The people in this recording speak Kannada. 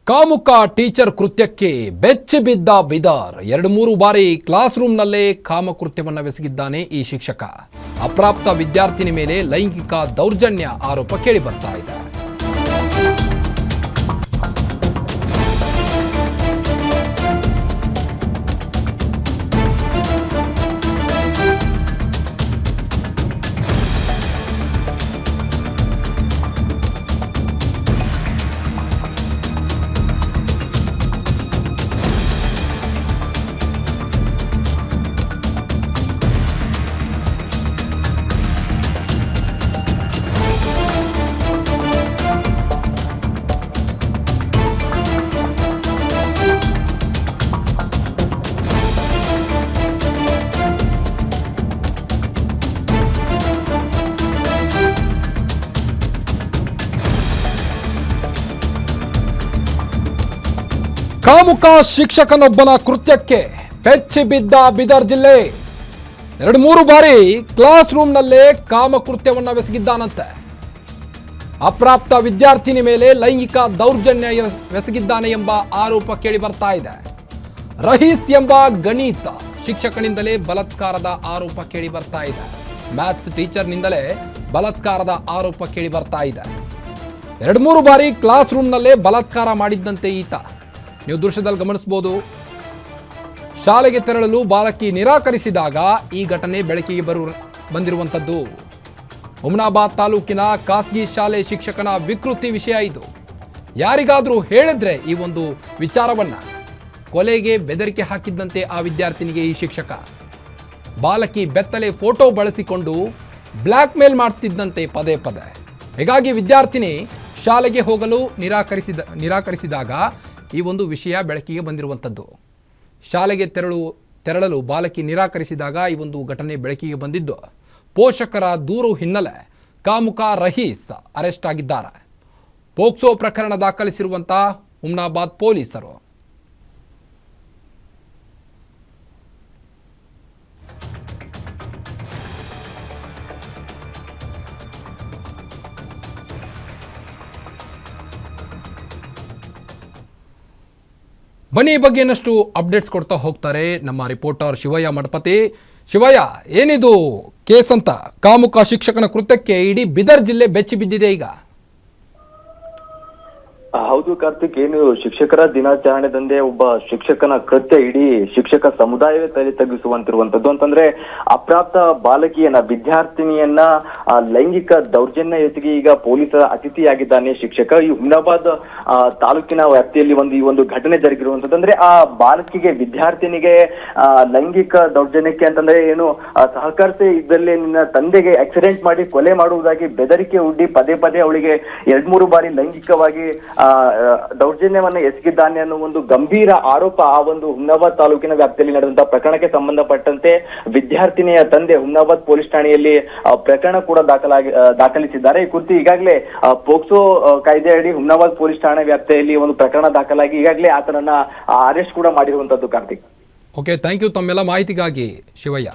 ಕಾಮುಕ ಟೀಚರ್ ಕೃತ್ಯಕ್ಕೆ ಬೆಚ್ಚಿ ಬಿದ್ದ ಬಿದರ್ 2-3 ಬಾರಿ ಕ್ಲಾಸ್ ರೂಮ್ನಲ್ಲೇ ಕಾಮಕೃತ್ಯವನ್ನೆಸಗಿದ್ದಾನೆ ಈ ಶಿಕ್ಷಕ. ಅಪ್ರಾಪ್ತ ವಿದ್ಯಾರ್ಥಿನಿ ಮೇಲೆ ಲೈಂಗಿಕ ದೌರ್ಜನ್ಯ ಆರೋಪ ಕೇಳಿ ಬರ್ತಾ ಇದೆ. ಕಾಮುಕ ಶಿಕ್ಷಕನೊಬ್ಬನ ಕೃತ್ಯಕ್ಕೆ ಬೆಚ್ಚಿ ಬಿದ್ದ ಬೀದರ್ ಜಿಲ್ಲೆ. 2-3 ಬಾರಿ ಕ್ಲಾಸ್ ರೂಮ್ನಲ್ಲೇ ಕಾಮಕೃತ್ಯವನ್ನೆಸಗಿದ್ದಾನಂತೆ. ಅಪ್ರಾಪ್ತ ವಿದ್ಯಾರ್ಥಿನಿ ಮೇಲೆ ಲೈಂಗಿಕ ದೌರ್ಜನ್ಯವೆಸಗಿದ್ದಾನೆ ಎಂಬ ಆರೋಪ ಕೇಳಿ ಬರ್ತಾ ಇದೆ. ರಹೀಸ್ ಎಂಬ ಗಣಿತ ಶಿಕ್ಷಕನಿಂದಲೇ ಬಲಾತ್ಕಾರದ ಆರೋಪ ಕೇಳಿ ಬರ್ತಾ ಇದೆ. ಮ್ಯಾಥ್ಸ್ ಟೀಚರ್ನಿಂದಲೇ ಬಲಾತ್ಕಾರದ ಆರೋಪ ಕೇಳಿ ಬರ್ತಾ ಇದೆ. 2-3 ಬಾರಿ ಕ್ಲಾಸ್ ರೂಮ್ನಲ್ಲೇ ಬಲಾತ್ಕಾರ ಮಾಡಿದ್ದಂತೆ ಈತ. ನೀವು ದೃಶ್ಯದಲ್ಲಿ ಗಮನಿಸಬಹುದು. ಶಾಲೆಗೆ ತೆರಳಲು ಬಾಲಕಿ ನಿರಾಕರಿಸಿದಾಗ ಈ ಘಟನೆ ಬೆಳಕಿಗೆ ಬಂದಿರುವಂಥದ್ದು. ಹುಮ್ನಾಬಾದ್ ತಾಲೂಕಿನ ಖಾಸಗಿ ಶಾಲೆ ಶಿಕ್ಷಕನ ವಿಕೃತಿ ವಿಷಯ ಇದು. ಯಾರಿಗಾದರೂ ಹೇಳಿದ್ರೆ ಈ ಒಂದು ವಿಚಾರವನ್ನ ಕೊಲೆಗೆ ಬೆದರಿಕೆ ಹಾಕಿದ್ದಂತೆ ಆ ವಿದ್ಯಾರ್ಥಿನಿಗೆ ಈ ಶಿಕ್ಷಕ. ಬಾಲಕಿ ಬೆತ್ತಲೆ ಫೋಟೋ ಬಳಸಿಕೊಂಡು ಬ್ಲ್ಯಾಕ್ ಮೇಲ್ ಮಾಡ್ತಿದ್ದಂತೆ ಪದೇ ಪದೇ. ಹೀಗಾಗಿ ವಿದ್ಯಾರ್ಥಿನಿ ಶಾಲೆಗೆ ಹೋಗಲು ನಿರಾಕರಿಸಿದಾಗ ಈ ಒಂದು ವಿಷಯ ಬೆಳಕಿಗೆ ಬಂದಿರುವಂಥದ್ದು. ಶಾಲೆಗೆ ತೆರಳಲು ಬಾಲಕಿ ನಿರಾಕರಿಸಿದಾಗ ಈ ಒಂದು ಘಟನೆ ಬೆಳಕಿಗೆ ಬಂದಿದ್ದು. ಪೋಷಕರ ದೂರು ಹಿನ್ನೆಲೆ ಕಾಮುಕ ರಹೀಸ್ ಅರೆಸ್ಟ್ ಆಗಿದ್ದಾರೆ. ಪೋಕ್ಸೋ ಪ್ರಕರಣ ದಾಖಲಿಸಿರುವಂಥ ಹುಮ್ನಾಬಾದ್ ಪೊಲೀಸರು. ಬನ್ನಿ, ಈ ಬಗ್ಗೆ ಇನ್ನಷ್ಟು ಅಪ್ಡೇಟ್ಸ್ ಕೊಡ್ತಾ ಹೋಗ್ತಾರೆ ನಮ್ಮ ರಿಪೋರ್ಟರ್ ಶಿವಯ್ಯ ಮಠಪತಿ. ಶಿವಯ್ಯ, ಏನಿದು ಕೇಸ್ ಅಂತ? ಕಾಮುಕ ಶಿಕ್ಷಕನ ಕೃತ್ಯಕ್ಕೆ ಇಡೀ ಬೀದರ್ ಜಿಲ್ಲೆ ಬೆಚ್ಚಿ ಬಿದ್ದಿದೆ ಈಗ. ಹೌದು ಕಾರ್ತಿಕ್, ಏನು ಶಿಕ್ಷಕರ ದಿನಾಚರಣೆದಂದೇ ಒಬ್ಬ ಶಿಕ್ಷಕನ ಕೃತ್ಯ ಇಡೀ ಶಿಕ್ಷಕ ಸಮುದಾಯವೇ ತಲೆ ತಗ್ಗಿಸುವಂತಿರುವಂತದ್ದು. ಅಂತಂದ್ರೆ ಅಪ್ರಾಪ್ತ ಬಾಲಕಿಯನ್ನ, ವಿದ್ಯಾರ್ಥಿನಿಯನ್ನ ಲೈಂಗಿಕ ದೌರ್ಜನ್ಯ ಎಸಗಿ ಈಗ ಪೊಲೀಸರ ಅತಿಥಿಯಾಗಿದ್ದಾನೆ ಶಿಕ್ಷಕ. ಈ ಹುಮ್ನಾಬಾದ್ ತಾಲೂಕಿನ ವ್ಯಾಪ್ತಿಯಲ್ಲಿ ಈ ಒಂದು ಘಟನೆ ಜರುಗಿರುವಂತದ್ದು. ಅಂದ್ರೆ ಆ ಬಾಲಕಿಗೆ, ವಿದ್ಯಾರ್ಥಿನಿಗೆ ಲೈಂಗಿಕ ದೌರ್ಜನ್ಯಕ್ಕೆ ಅಂತಂದ್ರೆ ಏನು ಸಹಕರಿಸಿ ಇದರಲ್ಲಿ ನಿನ್ನ ತಂದೆಗೆ ಆಕ್ಸಿಡೆಂಟ್ ಮಾಡಿ ಕೊಲೆ ಮಾಡುವುದಾಗಿ ಬೆದರಿಕೆ ಒಡ್ಡಿ ಪದೇ ಪದೇ ಅವಳಿಗೆ 2-3 ಬಾರಿ ಲೈಂಗಿಕವಾಗಿ ದೌರ್ಜನ್ಯವನ್ನ ಎಸಗಿದ್ದಾನೆ ಅನ್ನೋ ಒಂದು ಗಂಭೀರ ಆರೋಪ ಆ ಒಂದು ಹುಮ್ನಾಬಾದ್ ತಾಲೂಕಿನ ವ್ಯಾಪ್ತಿಯಲ್ಲಿ ನಡೆದಂತಹ ಪ್ರಕರಣಕ್ಕೆ ಸಂಬಂಧಪಟ್ಟಂತೆ ವಿದ್ಯಾರ್ಥಿನಿಯ ತಂದೆ ಹುಮ್ನಾಬಾದ್ ಪೊಲೀಸ್ ಠಾಣೆಯಲ್ಲಿ ಪ್ರಕರಣ ಕೂಡ ದಾಖಲಿಸಿದ್ದಾರೆ. ಈ ಕುರಿತು ಈಗಾಗಲೇ ಪೋಕ್ಸೋ ಕಾಯ್ದೆಯಡಿ ಹುಮ್ನಾಬಾದ್ ಪೊಲೀಸ್ ಠಾಣೆ ವ್ಯಾಪ್ತಿಯಲ್ಲಿ ಒಂದು ಪ್ರಕರಣ ದಾಖಲಾಗಿ ಈಗಾಗಲೇ ಆತನನ್ನ ಅರೆಸ್ಟ್ ಕೂಡ ಮಾಡಿರುವಂತದ್ದು. ಕಾರ್ತಿಕ್, ಓಕೆ, ಥ್ಯಾಂಕ್ ಯು ತಮ್ಮೆಲ್ಲ ಮಾಹಿತಿಗಾಗಿ ಶಿವಯ್ಯ.